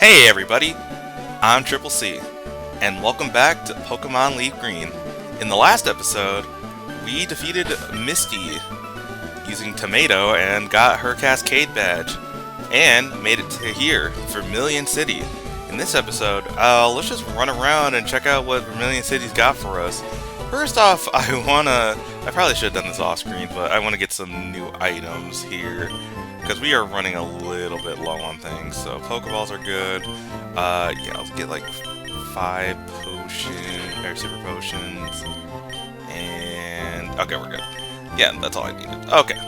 Hey everybody, I'm Triple C, and welcome back to Pokemon LeafGreen. In the last episode, we defeated Misty using Tomato and got her Cascade badge, and made it to here, Vermillion City. In this episode, let's just run around and check out what Vermillion City's got for us. First off, I probably should have done this off screen, but I want to get some new items here. Because we are running a little bit low on things, so Pokeballs are good. Yeah, I'll get like 5 super potions, and okay, we're good. Yeah, that's all I needed. Okay.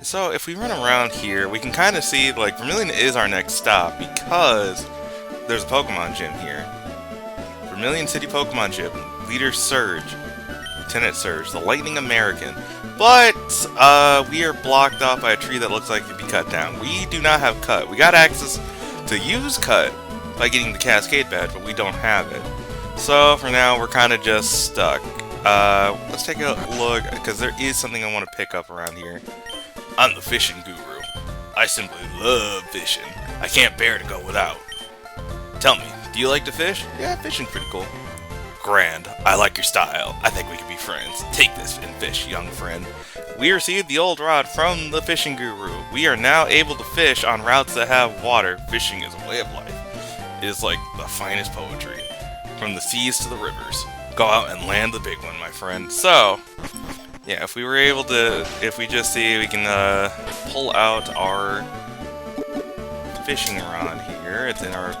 So if we run around here, we can kind of see like Vermilion is our next stop because there's a Pokemon gym here. Vermilion City Pokemon Gym, Leader Surge, Lieutenant Surge, the Lightning American. But, we are blocked off by a tree that looks like it could be cut down. We do not have Cut. We got access to use Cut by getting the Cascade badge, but we don't have it. So, for now, we're kind of just stuck. Let's take a look, because there is something I want to pick up around here. I'm the fishing guru. I simply love fishing. I can't bear to go without. Tell me, do you like to fish? Yeah, fishing's pretty cool. Grand. I like your style. I think we could be friends. Take this and fish, young friend. We received the old rod from the fishing guru. We are now able to fish on routes that have water. Fishing is a way of life. It is like the finest poetry. From the seas to the rivers. Go out and land the big one, my friend. So, yeah, if we just see, we can pull out our fishing rod here. It's in our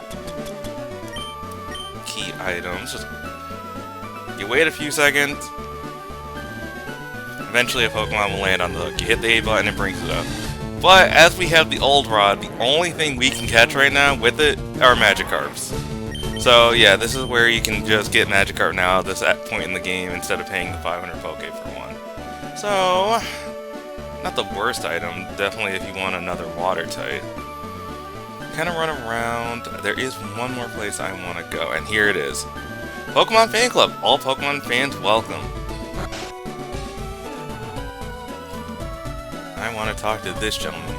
key items. You wait a few seconds. Eventually a Pokemon will land on the hook. You hit the A button and it brings it up. But as we have the old rod, the only thing we can catch right now with it are Magikarps. So yeah, this is where you can just get Magikarp now at this point in the game instead of paying the 500 Poke for one. So, not the worst item. Definitely if you want another water type. Kind of run around. There is one more place I want to go, and here it is. Pokemon Fan Club. All Pokemon fans welcome. I want to talk to this gentleman.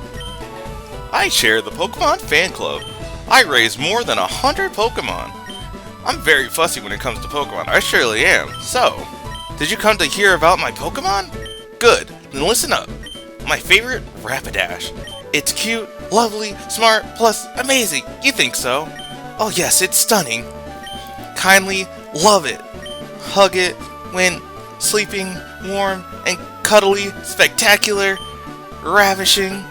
I chair the Pokemon Fan Club. I raise more than 100 Pokemon. I'm very fussy when it comes to Pokemon. I surely am. So, did you come to hear about my Pokemon? Good. Then listen up. My favorite, Rapidash. It's cute, lovely, smart, plus amazing. You think so? Oh yes, it's stunning. Kindly love it. Hug it when sleeping, warm, and cuddly, spectacular, ravishing.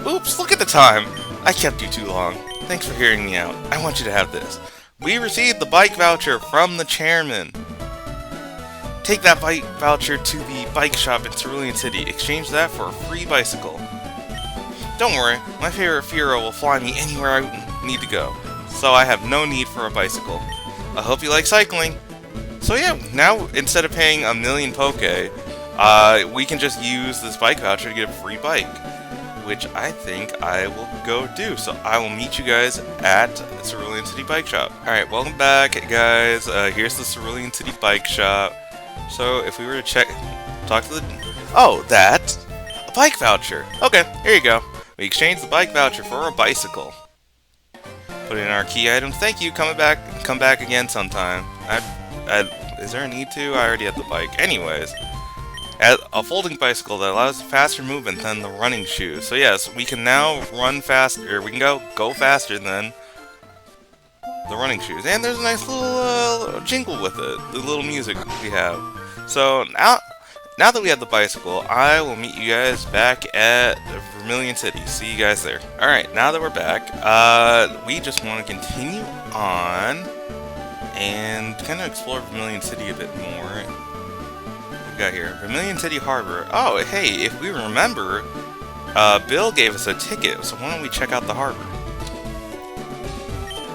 Oops, look at the time. I kept you too long. Thanks for hearing me out. I want you to have this. We received the bike voucher from the chairman. Take that bike voucher to the bike shop in Vermillion City. Exchange that for a free bicycle. Don't worry, my favorite Fearow will fly me anywhere I need to go, so I have no need for a bicycle. I hope you like cycling. So yeah, now instead of paying a million Poke, we can just use this bike voucher to get a free bike, which I think I will go do. So I will meet you guys at the Vermillion City Bike Shop. Alright, welcome back guys. Here's the Vermillion City Bike Shop. So if we were to talk to the... Oh, that's a bike voucher. Okay, here you go. We exchanged the bike voucher for a bicycle. Put in our key items. Thank you. Come back again sometime. Is there a need to? I already had the bike. Anyways, a folding bicycle that allows faster movement than the running shoes. So yes, we can now run faster. We can go faster than the running shoes. And there's a nice little jingle with it. The little music we have. So now that we have the bicycle, I will meet you guys back at Vermillion City. See you guys there. Alright, now that we're back, we just want to continue on and kind of explore Vermillion City a bit more. What we got here? Vermillion City Harbor. Oh, hey, if we remember, Bill gave us a ticket, so why don't we check out the harbor?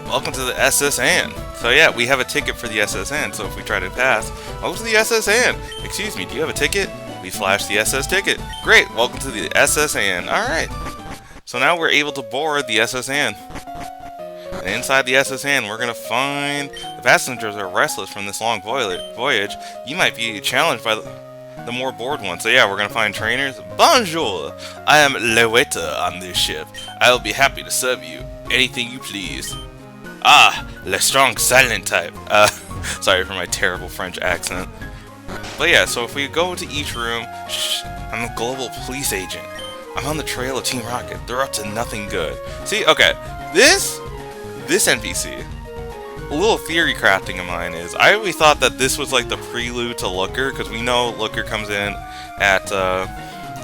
Welcome to the SS Anne. So yeah, we have a ticket for the SS Anne, so if we try to pass, welcome to the SS Anne. Excuse me, do you have a ticket? We flashed the SS ticket. Great, welcome to the SS Anne. Alright. So now we're able to board the SS Anne. And inside the SS Anne, we're going to find the passengers are restless from this long voyage. You might be challenged by the... the more bored ones. So yeah, we're gonna find trainers. Bonjour, I am le waiter on this ship. I will be happy to serve you anything you please. Ah, le strong silent type. Sorry for my terrible French accent. But yeah, so if we go to each room, I'm a global police agent. I'm on the trail of Team Rocket. They're up to nothing good. See, okay, this NPC, a little theory crafting of mine is, I always thought that this was like the prelude to Looker, because we know Looker comes in at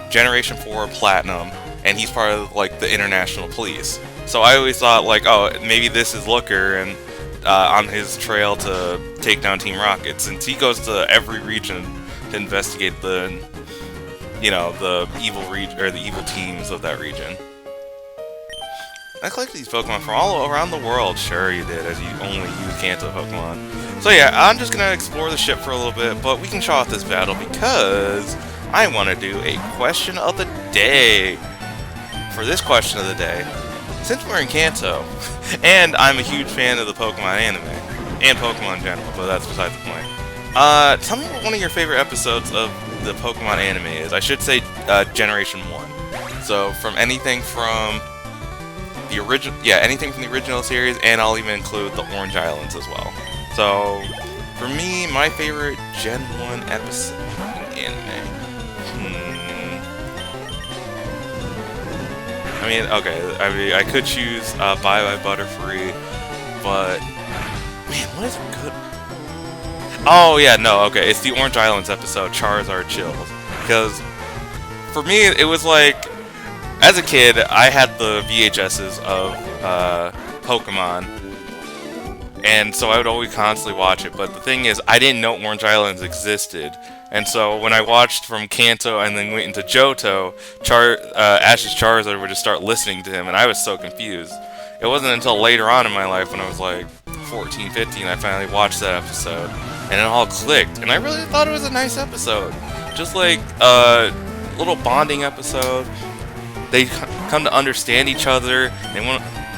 Generation 4 Platinum, and he's part of like the international police. So I always thought like, oh, maybe this is Looker and on his trail to take down Team Rocket, since he goes to every region to investigate the, you know, the evil teams of that region. I collected these Pokemon from all around the world. Sure you did, as you only use Kanto Pokemon. So yeah, I'm just gonna explore the ship for a little bit, but we can show off this battle because I want to do a question of the day. For this question of the day, since we're in Kanto, and I'm a huge fan of the Pokemon anime, and Pokemon in general, but that's beside the point. Tell me what one of your favorite episodes of the Pokemon anime is. I should say Generation 1. So from anything from the original, anything from the original series, and I'll even include the Orange Islands as well. So for me, my favorite Gen 1 episode in anime. I mean, okay, I could choose Bye Bye Butterfree, but man, what is good? Oh yeah, no, okay, it's the Orange Islands episode, Charizard Chills, because for me it was like, as a kid I had the VHSs of Pokemon, and so I would always constantly watch it, but the thing is, I didn't know Orange Islands existed. And so when I watched from Kanto and then went into Johto, Ash's Charizard would just start listening to him, and I was so confused. It wasn't until later on in my life, when I was like 14, 15, I finally watched that episode, and it all clicked. And I really thought it was a nice episode. Just like a little bonding episode. They come to understand each other.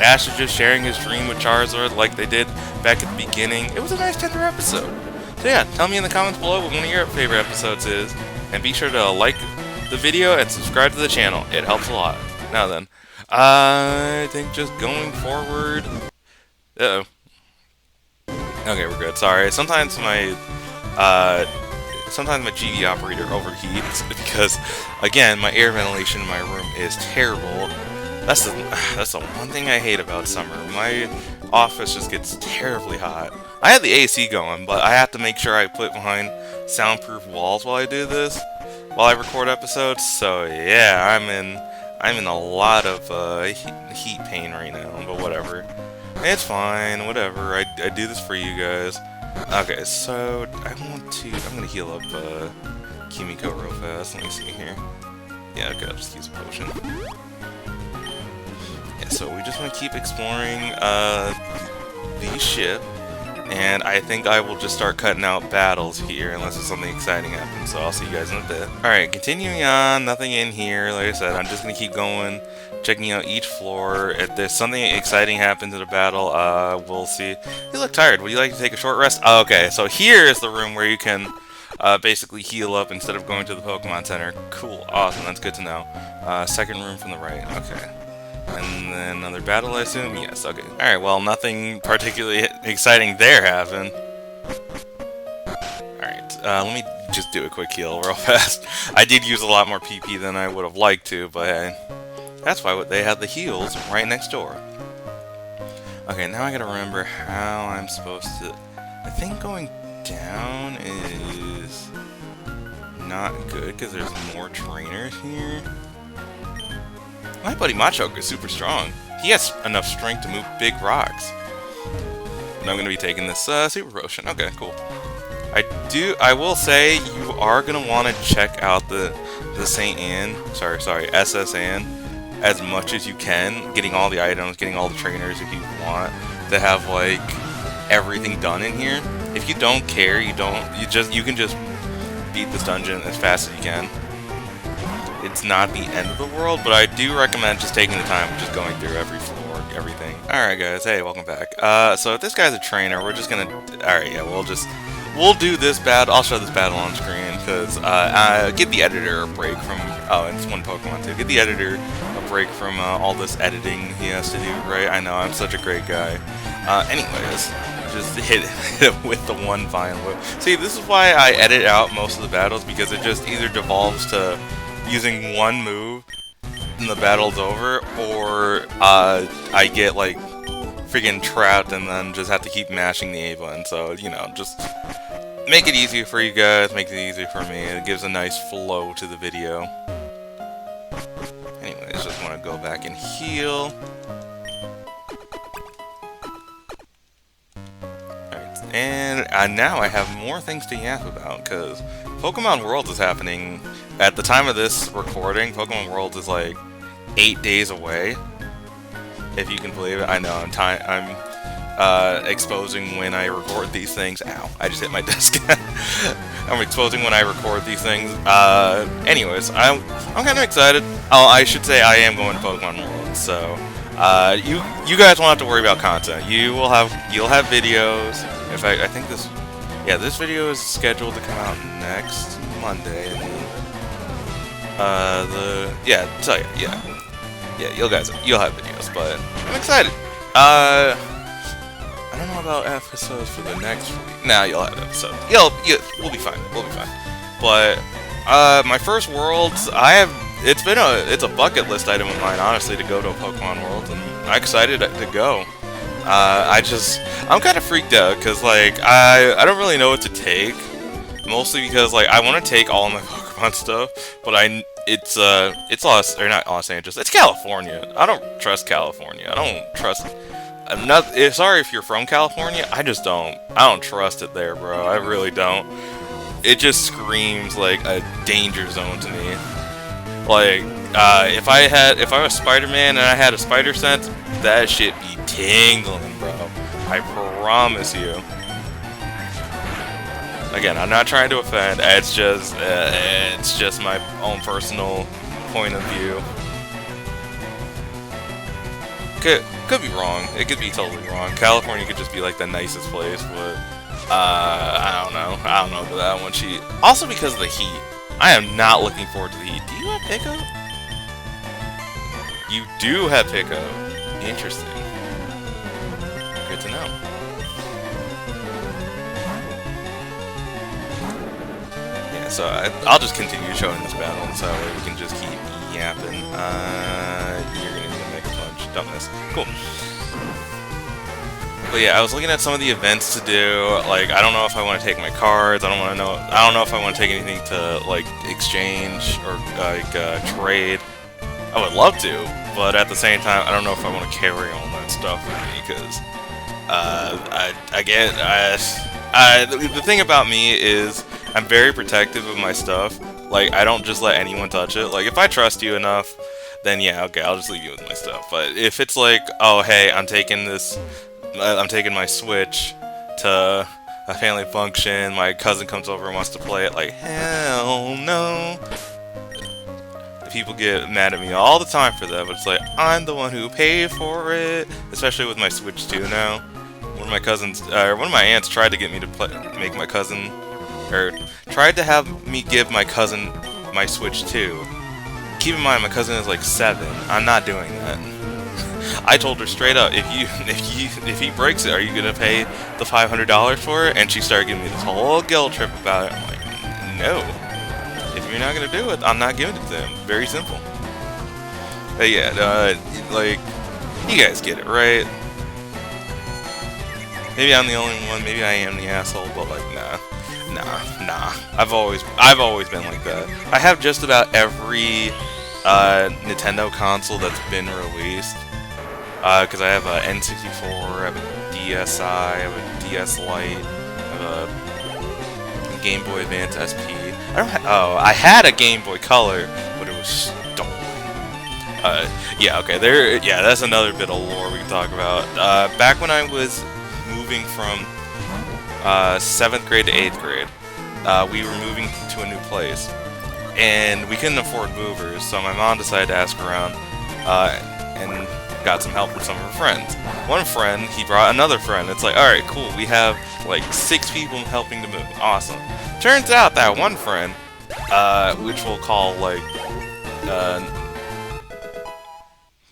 Ash is just sharing his dream with Charizard like they did back at the beginning. It was a nice, tender episode. So yeah, tell me in the comments below what one of your favorite episodes is, and be sure to like the video and subscribe to the channel. It helps a lot. Now then, I think just going forward... Uh-oh. Okay, we're good. Sorry. Sometimes my GV operator overheats because, again, my air ventilation in my room is terrible. That's the one thing I hate about summer. My office just gets terribly hot. I had the AC going, but I have to make sure I put behind soundproof walls while I do this, while I record episodes. So yeah, I'm in a lot of heat pain right now, but whatever. It's fine, whatever. I do this for you guys. Okay, so I'm gonna heal up Kimiko real fast. Let me see here. Yeah, okay, I'll just use a potion. Yeah, so we just want to keep exploring the ship. And I think I will just start cutting out battles here unless there's something exciting happens, so I'll see you guys in a bit. Alright, continuing on, nothing in here. Like I said, I'm just going to keep going, checking out each floor. If there's something exciting happens in a battle, we'll see. You look tired. Would you like to take a short rest? Oh, okay, so here is the room where you can basically heal up instead of going to the Pokemon Center. Cool, awesome, that's good to know. Second room from the right, okay. And then another battle, I assume? Yes, okay. Alright, well, nothing particularly exciting there happened. Alright, let me just do a quick heal real fast. I did use a lot more PP than I would have liked to, but hey, that's why they had the heals right next door. Okay, now I gotta remember how I'm supposed to... I think going down is not good, because there's more trainers here. My buddy Machoke is super strong. He has enough strength to move big rocks. And I'm going to be taking this super potion. Okay, cool. I will say you are going to want to check out the St. Anne, SS Anne, as much as you can. Getting all the items, getting all the trainers if you want to have like everything done in here. If you don't care, you can just beat this dungeon as fast as you can. It's not the end of the world, but I do recommend just taking the time and just going through every floor, everything. Alright guys, hey, welcome back. So if this guy's a trainer, we're just gonna... Alright, yeah, we'll do this battle. I'll show this battle on screen because give the editor a break from. Oh, and it's one Pokemon too. Give the editor a break from all this editing he has to do. Right? I know I'm such a great guy. Anyways, just hit it with the one Vine Whip. See, this is why I edit out most of the battles, because it just either devolves to using one move and the battle's over, or I get like freaking trapped and then just have to keep mashing the A button. So, you know, just make it easier for you guys, make it easier for me. It gives a nice flow to the video. Anyways, just want to go back and heal. Alright, and now I have more things to yap about, because Pokemon Worlds is happening. At the time of this recording, Pokemon Worlds is like 8 days away. If you can believe it. I know, I'm exposing when I record these things. Ow, I just hit my desk. I'm exposing when I record these things. Anyways, I'm kind of excited. Oh, I should say I am going to Pokemon World. So, you guys won't have to worry about content. You'll have videos. In fact, I think this video is scheduled to come out next Monday. You'll have videos, but I'm excited. I don't know about episodes for the next week. Nah, you'll have episodes. We'll be fine. We'll be fine. But my first Worlds, it's a bucket list item of mine, honestly, to go to a Pokemon World, and I'm excited to go. I'm kind of freaked out because like I don't really know what to take, mostly because like I want to take all of my Pokemon stuff, but it's not Los Angeles. It's California. I don't trust California. I don't trust. I'm not. Sorry if you're from California. I don't trust it there, bro. I really don't. It just screams like a danger zone to me. Like, if I was Spider-Man and I had a spider sense, that shit be tingling, bro. I promise you. Again, I'm not trying to offend. It's just my own personal point of view. Could be wrong. It could be totally wrong. California could just be like the nicest place, but I don't know. I don't know about that one. Also because of the heat. I am not looking forward to the heat. Do you have pickup? You do have pickup. Interesting. Good to know. Yeah, so I'll just continue showing this battle, so we can just keep yapping. You're gonna need a Mega Punch. Don't miss. Cool. But yeah, I was looking at some of the events to do. Like, I don't know if I want to take my cards. I don't know if I want to take anything to like exchange or like trade. I would love to, but at the same time, I don't know if I want to carry all that stuff with me because the thing about me is I'm very protective of my stuff. Like, I don't just let anyone touch it. Like, if I trust you enough, then yeah, okay, I'll just leave you with my stuff. But if it's like, oh hey, I'm taking my Switch to a family function, my cousin comes over and wants to play it, like, hell no. People get mad at me all the time for that, but it's like, I'm the one who paid for it, especially with my Switch 2 now. One of my aunts tried to get me to tried to have me give my cousin my Switch 2. Keep in mind, my cousin is like 7. I'm not doing that. I told her straight up, if he breaks it, are you gonna pay the $500 for it? And she started giving me this whole guilt trip about it. I'm like, no. If you're not gonna do it, I'm not giving it to them. Very simple. But yeah, like, you guys get it, right? Maybe I'm the only one. Maybe I am the asshole. But like, nah. I've always been like that. I have just about every Nintendo console that's been released. Because I have a N64, I have a DSi, I have a DS Lite, I have a Game Boy Advance SP. I had a Game Boy Color, but it was stolen. Yeah, okay, that's another bit of lore we can talk about. Back when I was moving from 7th grade to 8th grade, we were moving to a new place, and we couldn't afford movers, so my mom decided to ask around, and got some help from some of her friends. One friend, he brought another friend. It's like, alright, cool, we have like 6 people helping to move. Awesome. Turns out that one friend, which we'll call like,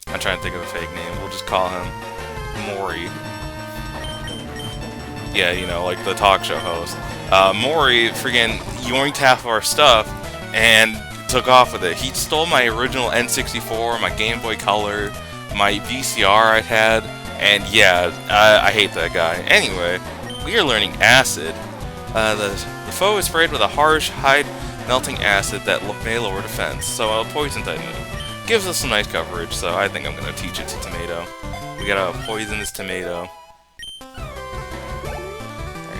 I'm trying to think of a fake name. We'll just call him Maury. Yeah, you know, like the talk show host. Maury friggin' yoinked half of our stuff and took off with it. He stole my original N64, my Game Boy Color, my VCR I had, and yeah, I hate that guy. Anyway, we are learning Acid. The foe is sprayed with a harsh, hide-melting acid that may lower defense, so a poison type move. Gives us some nice coverage, so I think I'm going to teach it to Tomato. We got a poisonous Tomato. Alright,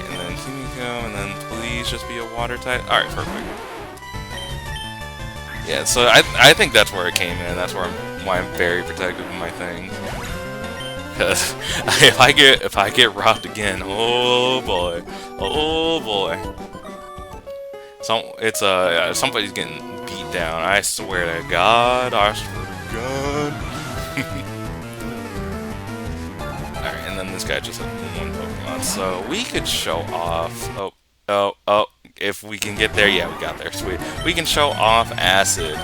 and then Kimiko, and then please just be a water type. Alright, perfect. Yeah, so I think that's where it came in. That's why I'm very protective of my things. Because if I get robbed again, oh boy, somebody's getting beat down. I swear to God, I swear to God. Alright, and then this guy just had one Pokemon, so we could show off. Oh. If we can get there, yeah, we got there. Sweet. We can show off Acid.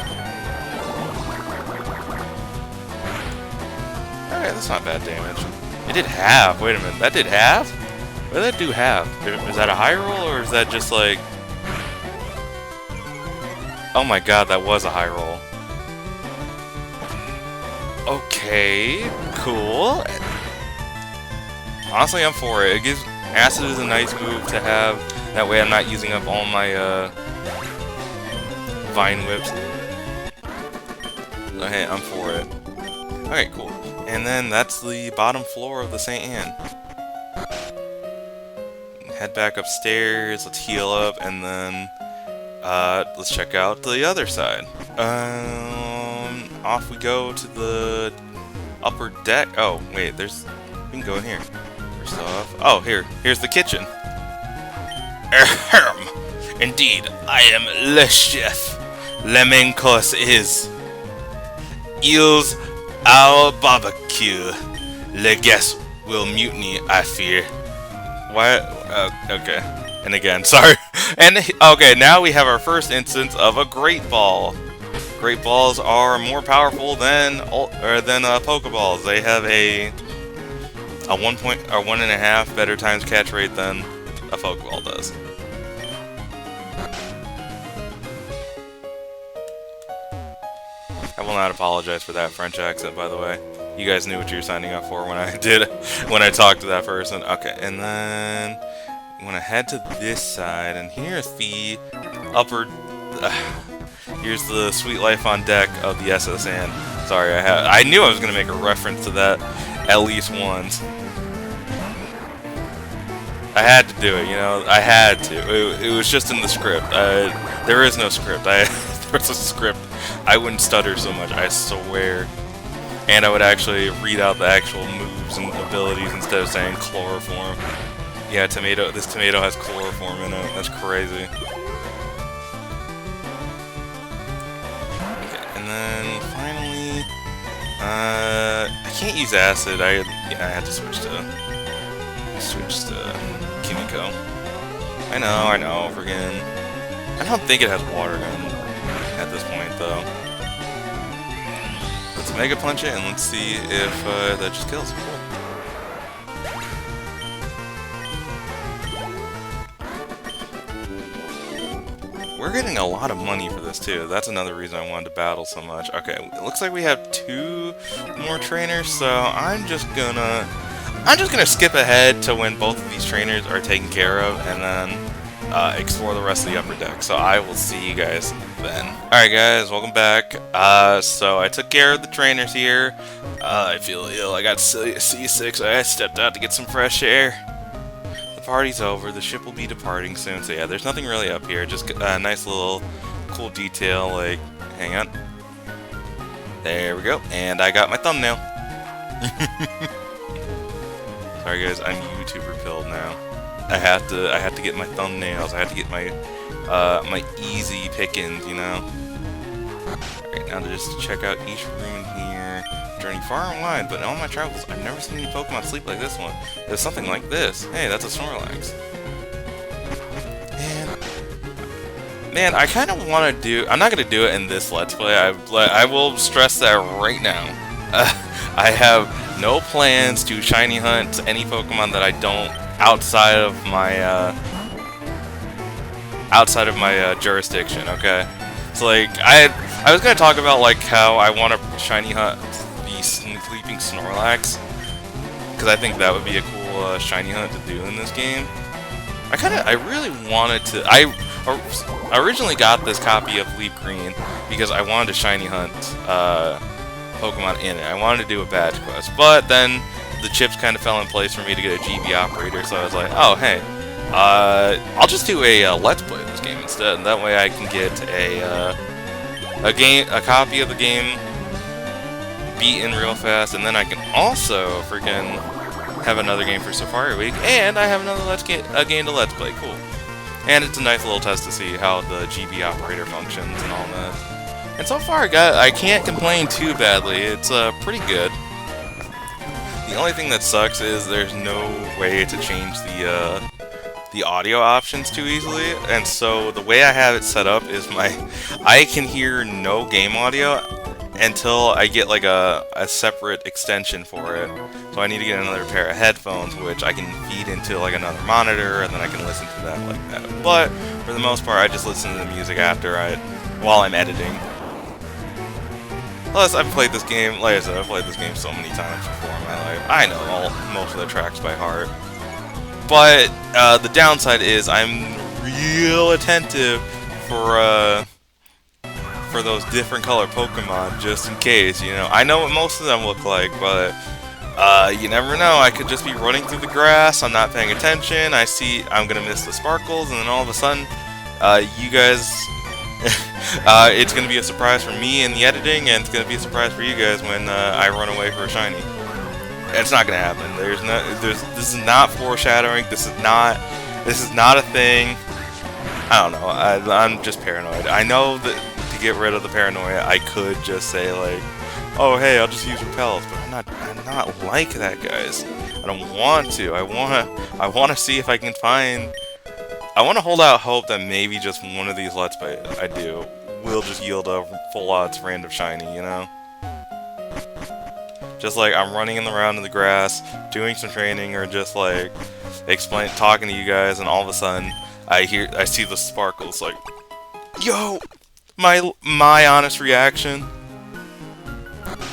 Alright, that's not bad damage. It did half. Wait a minute. That did half? What did that do half? Is that a high roll, or is that just like... Oh my god, that was a high roll. Okay, cool. Honestly, I'm for it. It gives... Acid is a nice move to have. That way I'm not using up all my Vine Whips. Okay, I'm for it. Okay, cool. And then that's the bottom floor of the St. Anne. Head back upstairs, let's heal up, and then let's check out the other side. Off we go to the upper deck. Oh, wait, we can go in here. First off, oh, here's the kitchen. Ahem. Indeed, I am le chef. Le main course is eels au barbecue. Le guests will mutiny, I fear. What? Okay. And again, sorry. And okay, now we have our first instance of a Great Ball. Great Balls are more powerful than Pokeballs. They have a 1.5 better times catch rate than a Pokeball does. I will not apologize for that French accent, by the way. You guys knew what you were signing up for when I talked to that person. Okay, and then I'm gonna head to this side, and here's the upper. Here's the Sweet Life on Deck of the SS Anne. Sorry, I knew I was gonna make a reference to that at least once. I had to do it, you know. I had to. It was just in the script. There is no script. There was a script. I wouldn't stutter so much, I swear. And I would actually read out the actual moves and abilities instead of saying chloroform. Yeah, this tomato has chloroform in it. That's crazy. Okay, and then finally, I can't use acid. I had to switch to Kimiko. I know, friggin'. I don't think it has water gun at this point, though. Let's Mega Punch it, and let's see if that just kills. Cool. We're getting a lot of money for this, too. That's another reason I wanted to battle so much. Okay, it looks like we have 2 more trainers, so I'm just gonna skip ahead to when both of these trainers are taken care of, and then explore the rest of the upper deck. So I will see you guys then. Alright guys, welcome back. So I took care of the trainers here. I feel ill. I got seasick, so I stepped out to get some fresh air. The party's over. The ship will be departing soon. So yeah, there's nothing really up here. Just a nice little cool detail. Like, hang on. There we go. And I got my thumbnail. Sorry guys, I'm YouTuber pilled now. I have to get my thumbnails. I have to get my my easy pickings, you know. Alright, now to just check out each room in here. journey far and wide, but in all my travels, I've never seen any Pokemon sleep like this one. There's something like this. Hey, that's a Snorlax. Man, I kind of want to do... I'm not going to do it in this Let's Play. I will stress that right now. I have no plans to shiny hunt any Pokemon that I don't outside of my jurisdiction, okay? So, like, I was going to talk about, like, how I want to shiny hunt the Sleeping Snorlax, because I think that would be a cool shiny hunt to do in this game. I really wanted to... I originally got this copy of LeafGreen because I wanted to shiny hunt Pokemon in it. I wanted to do a badge quest, but then the chips kind of fell in place for me to get a GB operator, so I was like, oh, hey, I'll just do a Let's Play of this game instead, and that way I can get a copy of the game beaten real fast, and then I can also freaking have another game for Safari Week, and I have another game to Let's Play. Cool. And it's a nice little test to see how the GB operator functions and all that. And so far, I can't complain too badly. It's pretty good. The only thing that sucks is there's no way to change the audio options too easily. And so the way I have it set up is I can hear no game audio until I get like a separate extension for it. So I need to get another pair of headphones, which I can feed into like another monitor, and then I can listen to that like that. But for the most part, I just listen to the music while I'm editing. Plus, I've played this game, like I said, I've played this game so many times before in my life. I know most of the tracks by heart. But the downside is I'm real attentive for those different color Pokemon, just in case, you know. I know what most of them look like, but you never know. I could just be running through the grass, I'm not paying attention, I'm gonna miss the sparkles, and then all of a sudden, you guys, it's gonna be a surprise for me in the editing, and it's gonna be a surprise for you guys when I run away for a shiny. It's not gonna happen. This is not foreshadowing. This is not a thing. I don't know. I'm just paranoid. I know that to get rid of the paranoia, I could just say like, oh hey, I'll just use repels, but I'm not like that, guys. I don't want to. I wanna see if I can find. I wanna hold out hope that maybe just one of these Let's Plays I do will just yield a full odds random shiny, you know? Just like I'm running around in the grass, doing some training, or just like talking to you guys, and all of a sudden I see the sparkles. Like, yo, my honest reaction.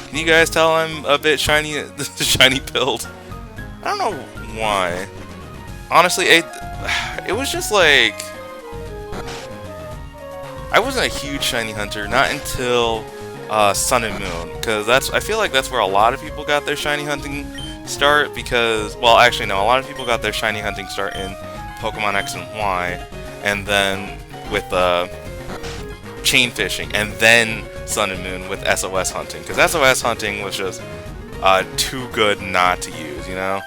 Can you guys tell I'm a bit shiny pilled? I don't know why. Honestly, it was just like I wasn't a huge shiny hunter, not until Sun and Moon, because I feel like that's where a lot of people got their shiny hunting start, because, well, actually no, a lot of people got their shiny hunting start in Pokemon X and Y, and then with chain fishing, and then Sun and Moon with SOS hunting, because SOS hunting was just too good not to use, you know?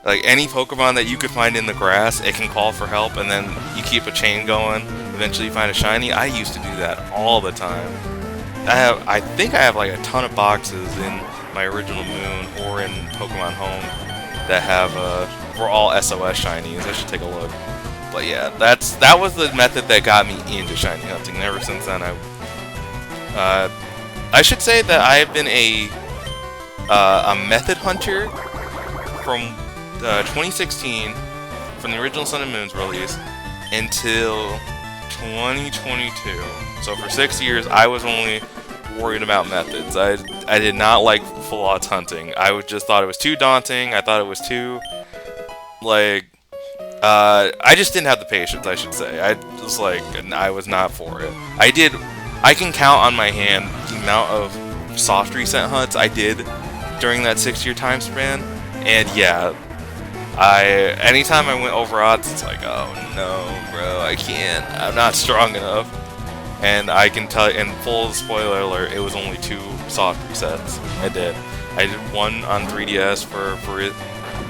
Like, any Pokemon that you could find in the grass, it can call for help, and then you keep a chain going, eventually you find a shiny. I used to do that all the time. I think I have like a ton of boxes in my original Moon or in Pokemon Home that have were all SOS shinies. I should take a look. But yeah, that was the method that got me into shiny hunting. And ever since then, I should say that I have been a method hunter from 2016, from the original Sun and Moon's release, until 2022. So for 6 years, I was only worried about methods. I did not like full odds hunting. I just thought it was too daunting. I thought it was too, like, I just didn't have the patience, I should say. I was not for it. I can count on my hand the amount of soft reset hunts I did during that 6-year time span, and yeah, anytime I went over odds, it's like, oh no, bro, I can't. I'm not strong enough. And I can tell you, and full spoiler alert, it was only 2 soft resets. I did one on 3DS for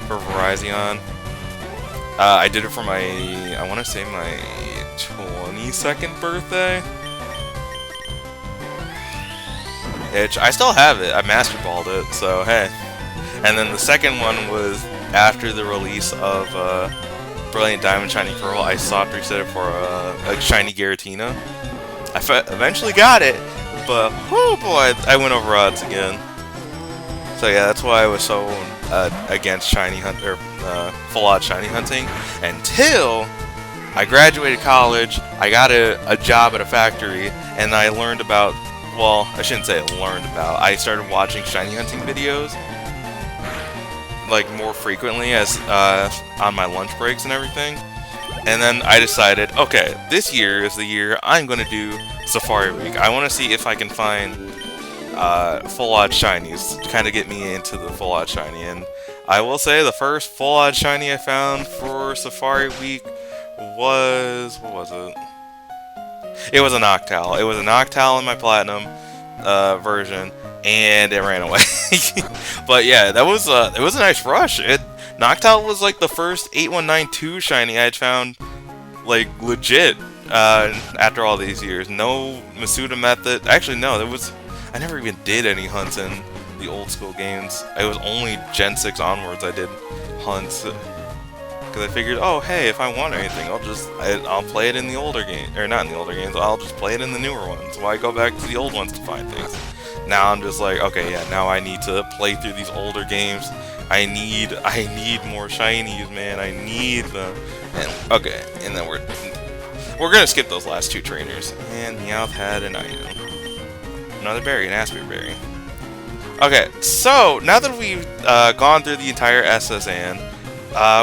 Verizon. I did it for I want to say my 22nd birthday. itch. I still have it. I master balled it, so hey. And then the second one was after the release of Brilliant Diamond Shiny Pearl. I sought reset it for a Shiny Giratina. I eventually got it, but oh boy, I went over odds again. So yeah, that's why I was so against shiny hunt or full-out shiny hunting until I graduated college. I got a job at a factory, and I learned about. Well, I shouldn't say I learned about. I started watching shiny hunting videos like more frequently as on my lunch breaks and everything. And then I decided, okay, this year is the year I'm going to do Safari Week. I want to see if I can find full-odd shinies to kind of get me into the full-odd shiny. And I will say the first full-odd shiny I found for Safari Week was... what was it? It was a Noctowl. It was a Noctowl in my Platinum version, and it ran away. But yeah, it was a nice rush. Noctowl was like the first 8192 shiny I'd found, like, legit, after all these years. No Masuda method. Actually, no, I never even did any hunts in the old school games. It was only Gen 6 onwards I did hunts. Because I figured, oh, hey, if I want anything, I'll play it in the older game, or not in the older games, I'll just play it in the newer ones. Why go back to the old ones to find things? Now I'm just like, okay, yeah, now I need to play through these older games. I need more shinies, man. I need them. And okay, and then we're gonna skip those last two trainers. And Meowth had an item, another berry, an Aspir berry. Okay, so now that we've gone through the entire SSN,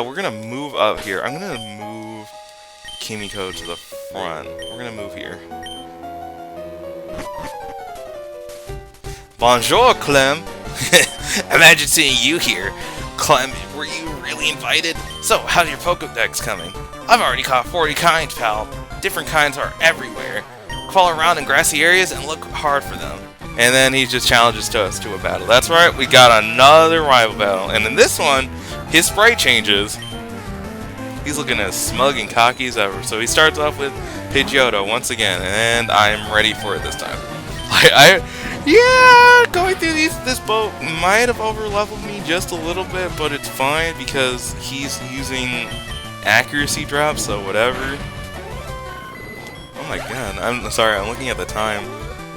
we're gonna move up here. I'm gonna move Kimiko to the front. We're gonna move here. Bonjour, Clem. Imagine seeing you here. Clem, were you really invited? So, how's your Pokédex coming? I've already caught 40 kinds, pal. Different kinds are everywhere. Crawl around in grassy areas and look hard for them. And then he just challenges us to a battle. That's right, we got another rival battle. And in this one, his sprite changes. He's looking as smug and cocky as ever. So he starts off with Pidgeotto once again, and I'm ready for it this time. Yeah, going through this boat might have over-leveled me just a little bit, but it's fine because he's using accuracy drops, so whatever. Oh my god, I'm sorry, I'm looking at the time.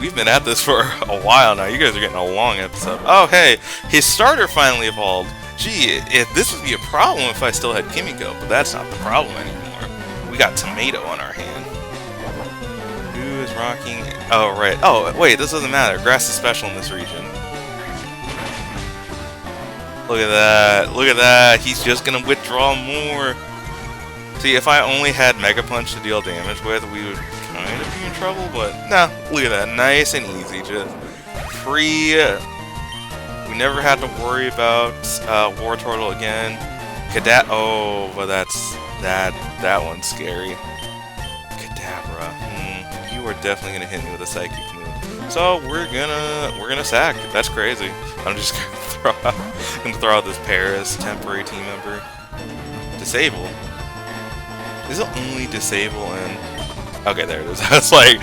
We've been at this for a while now. You guys are getting a long episode. Oh hey, his starter finally evolved. Gee, this would be a problem if I still had Kimiko, but that's not the problem anymore. We got Tomato on our hand. Who is rocking? Oh, right. Oh, wait, this doesn't matter. Grass is special in this region. Look at that. Look at that. He's just going to withdraw more. See, if I only had Mega Punch to deal damage with, we would kind of be in trouble, but no. Look at that. Nice and easy. Just free. We never had to worry about War Turtle again. Oh, but that one's scary. Kadabra. You are definitely gonna hit me with a psychic move. So we're gonna sack. That's crazy. I'm just gonna throw out this Paris temporary team member. Disable. Is it only disable and? Okay, there it is. I was like,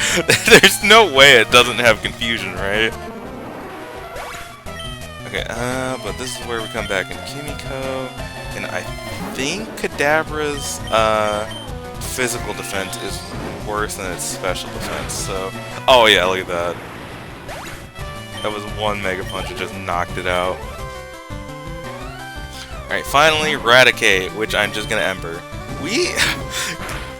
there's no way it doesn't have confusion, right? Okay, but this is where we come back in Kimiko, and I think Kadabra's physical defense is worse than its special defense, so... Oh yeah, look at that. That was one Mega Punch, it just knocked it out. Alright, finally, Raticate, which I'm just gonna Ember.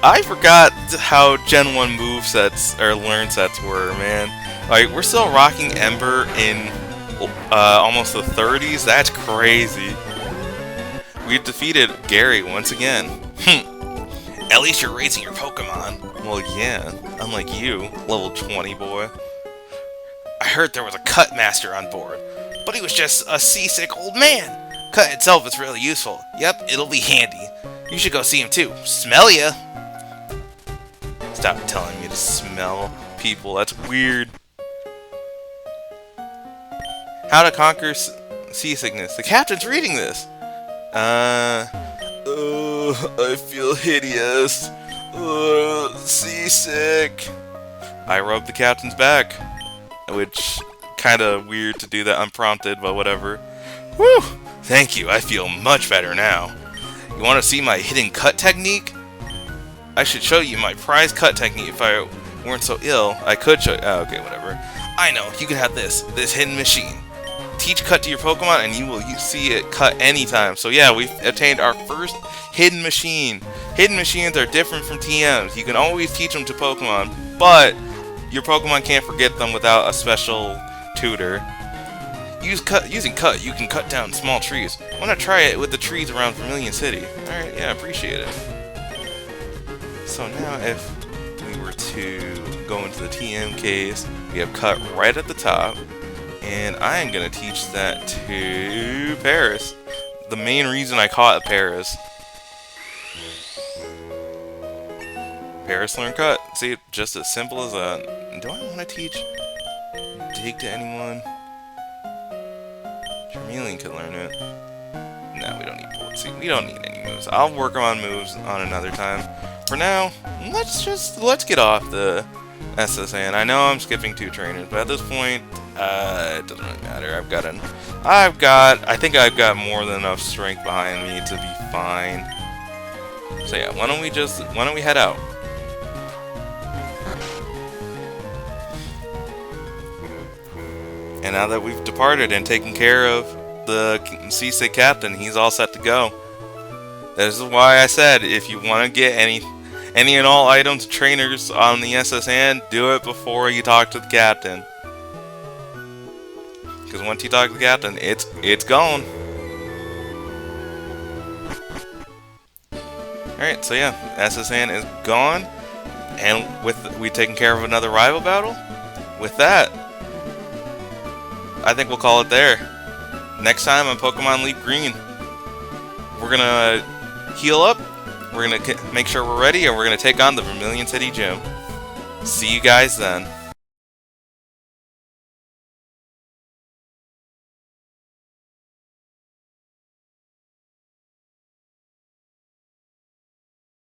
I forgot how Gen 1 movesets, or learn sets were, man. Like, we're still rocking Ember in... almost the 30s? That's crazy. We've defeated Gary once again. At least you're raising your Pokemon. Well, yeah. Unlike you, level 20 boy. I heard there was a Cut Master on board, but he was just a seasick old man. Cut itself is really useful. Yep, it'll be handy. You should go see him too. Smell ya! Stop telling me to smell people. That's weird. How to conquer seasickness. The captain's reading this. I feel hideous. Seasick. I rubbed the captain's back, which kind of weird to do that unprompted, but whatever. Woo! Thank you, I feel much better now. You want to see my hidden cut technique? I should show you my prized cut technique if I weren't so ill. I could show you. Oh, okay, whatever. I know, you can have this hidden machine. Teach cut to your Pokemon and you will see it cut anytime. So yeah, we've obtained our first hidden machine. Hidden machines are different from TMs. You can always teach them to Pokemon, but your Pokemon can't forget them without a special tutor. Using cut, you can cut down small trees. Want to try it with the trees around Vermillion City? Alright, yeah, appreciate it. So now if we were to go into the TM case, we have cut right at the top. And I am going to teach that to Paris. The main reason I caught Paris. Paris learn cut. See, just as simple as that. Do I want to teach dig to anyone? Vermillion could learn it. No, we don't need board. See, we don't need any moves. I'll work on moves on another time. For now, let's get off the SSN. I know I'm skipping 2 trainers, but at this point, it doesn't really matter. I think I've got more than enough strength behind me to be fine. So yeah, why don't we head out? And now that we've departed and taken care of the seasick captain, he's all set to go. This is why I said, if you want to get any and all items, trainers on the SSN, do it before you talk to the captain. Because once you talk to the captain, it's gone. Alright, so yeah, SSN is gone. And we've taken care of another rival battle. With that, I think we'll call it there. Next time on Pokemon LeafGreen, we're gonna heal up, we're gonna make sure we're ready, and we're gonna take on the Vermillion City Gym. See you guys then.